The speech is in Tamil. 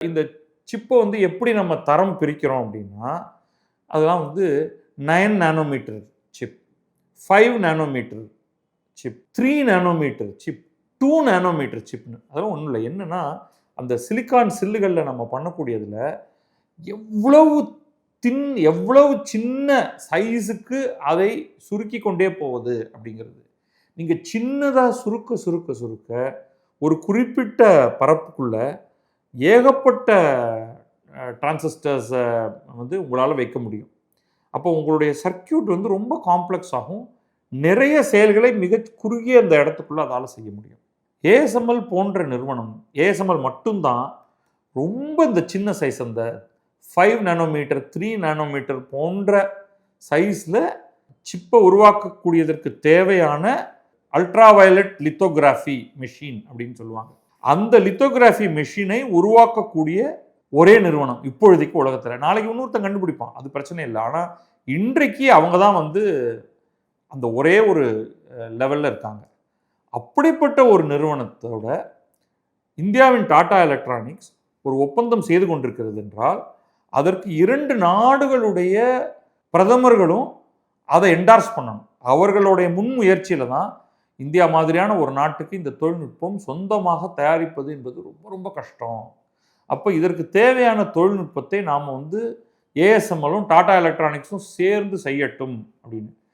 இந்த சிப்பை வந்து எப்படி நம்ம தரம் பிரிக்கிறோம் அப்படின்னா, அதெல்லாம் வந்து 9 nanometre chip, 5 nanometre chip, 3 nanometre chip, 2 nanometre சிப்னு. அதெல்லாம் ஒண்ணும் இல்ல. என்னன்னா, அந்த சிலிக்கான் சில்லுகள்ல நம்ம பண்ணக்கூடியதுல எவ்வளவு எவ்வளவு சின்ன சைஸுக்கு அதை சுருக்கிக் கொண்டே போவது அப்படிங்கிறது. நீங்க சின்னதா சுருக்க, சுருக்க, சுருக்க ஒரு குறிப்பிட்ட பரப்புக்குள்ள ஏகப்பட்ட டிரான்சிஸ்டர்ஸ வந்து உங்களால வைக்க முடியும். அப்போ உங்களுடைய சர்க்யூட் வந்து ரொம்ப காம்ப்ளெக்ஸ் ஆகும். நிறைய செயல்களை மிகச் குறுகிய அந்த இடத்துக்குள்ள அதால செய்ய முடியும். ஏஎஸ்எம்எல் போன்ற நிறுவனம், ஏஎஸ்எம்எல் மட்டும் தான் ரொம்ப இந்த சின்ன சைஸ் அந்த 5 நானோமீட்டர், 3 நானோமீட்டர் போன்ற சைஸ்ல சிப்பை உருவாக்கக்கூடியதற்கு தேவையான அல்ட்ரா வயலட் லித்தோகிராஃபி மெஷின் அப்படின்னு சொல்லுவாங்க. அந்த லித்தோகிராஃபி மெஷினை உருவாக்கக்கூடிய ஒரே நிறுவனம் இப்பொழுதைக்கு உலகத்துல. நாளைக்கு இன்னொருத்தன் கண்டுபிடிப்பான், அது பிரச்சனை இல்லை. ஆனா இன்றைக்கு அவங்க தான் வந்து அந்த ஒரே ஒரு லெவல்ல இருக்காங்க. அப்படிப்பட்ட ஒரு நிறுவனத்தோட இந்தியாவின் டாடா எலக்ட்ரானிக்ஸ் ஒரு ஒப்பந்தம் செய்து கொண்டிருக்கிறது என்றால், அதற்கு 2 நாடுகளுடைய பிரதமர்களும் அதை என்டார்ஸ் பண்ணணும். அவர்களுடைய முன்முயற்சியில தான் இந்தியா மாதிரியான ஒரு நாட்டுக்கு இந்த தொழில்நுட்பம் சொந்தமாக தயாரிப்பது என்பது ரொம்ப ரொம்ப கஷ்டம். அப்போ இதற்கு தேவையான தொழில்நுட்பத்தை நாம் வந்து ஏஎஸ்எம்எல்லும் டாடா எலக்ட்ரானிக்ஸும் சேர்ந்து செய்யட்டும் அப்படின்னு.